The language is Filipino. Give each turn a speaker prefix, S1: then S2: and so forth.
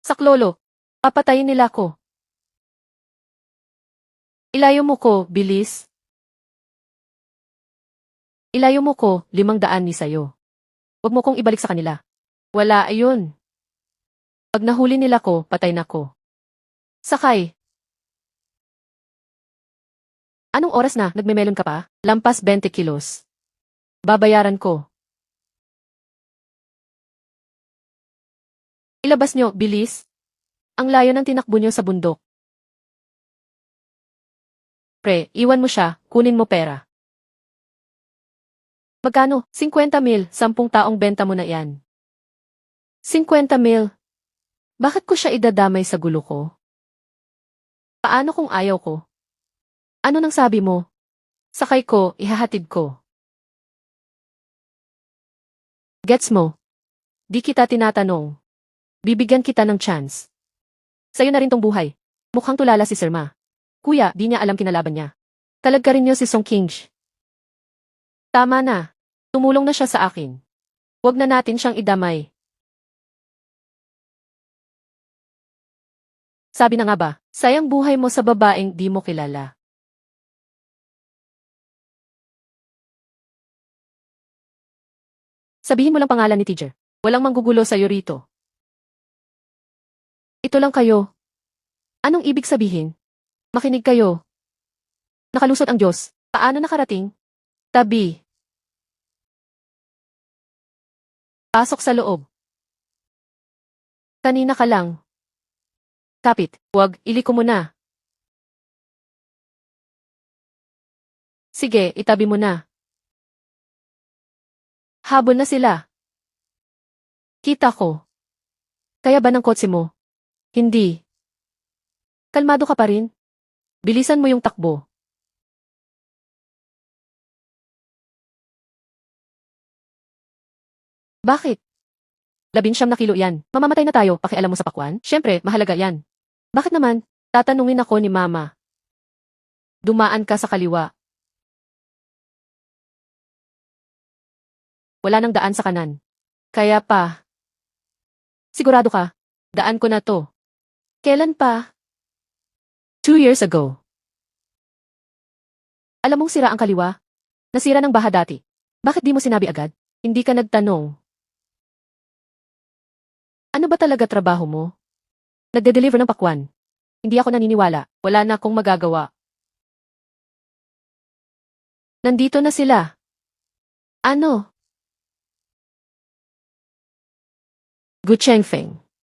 S1: Saklolo, papatayin nila ko. Ilayo mo ko, bilis. Ilayo mo ko, 500 ni sayo. Huwag mo kong ibalik sa kanila. Wala, ayun. Pag nahuli nila ko, patay na ko. Sakay. Anong oras na, nagmemelon ka pa? Lampas 20 kilos. Babayaran ko. Ilabas nyo, bilis. Ang layo ng tinakbo nyo sa bundok. Pre, iwan mo siya, kunin mo pera. Magkano? 50,000, 10 taong benta mo na yan. 50,000. Bakit ko siya idadamay sa gulo ko? Paano kung ayaw ko? Ano nang sabi mo? Sakay ko, ihahatid ko. Gets mo? Di kita tinatanong. Bibigyan kita ng chance. Sa'yo na rin tong buhay. Mukhang tulala si Sir Ma. Kuya, di niya alam kinalaban niya. Talag ka rin niyo si Song King. Tama na. Tumulong na siya sa akin. Huwag na natin siyang idamay. Sabi na nga ba, sayang buhay mo sa babaeng di mo kilala. Sabihin mo lang pangalan ni teacher. Walang manggugulo sa'yo rito. Ito lang kayo. Anong ibig sabihin? Makinig kayo. Nakalusot ang Diyos. Paano nakarating? Tabi. Pasok sa loob. Kanina ka lang. Kapit, wag, iliko mo na. Sige, itabi mo na. Habol na sila. Kita ko. Kaya ba ng kotse mo? Hindi. Kalmado ka pa rin? Bilisan mo yung takbo. Bakit? 19 na kilo yan. Mamamatay na tayo, pakialam mo sa pakwan? Siyempre, mahalaga yan. Bakit naman? Tatanungin ako ni Mama. Dumaan ka sa kaliwa. Wala nang daan sa kanan. Kaya pa. Sigurado ka? Daan ko na to. Kailan pa? 2 years ago. Alam mong sira ang kaliwa? Nasira ng baha dati. Bakit di mo sinabi agad? Hindi ka nagtanong. Ano ba talaga trabaho mo? Nagde-deliver ng pakwan. Hindi ako naniniwala. Wala na akong magagawa. Nandito na sila. Ano? Gu Chengfeng.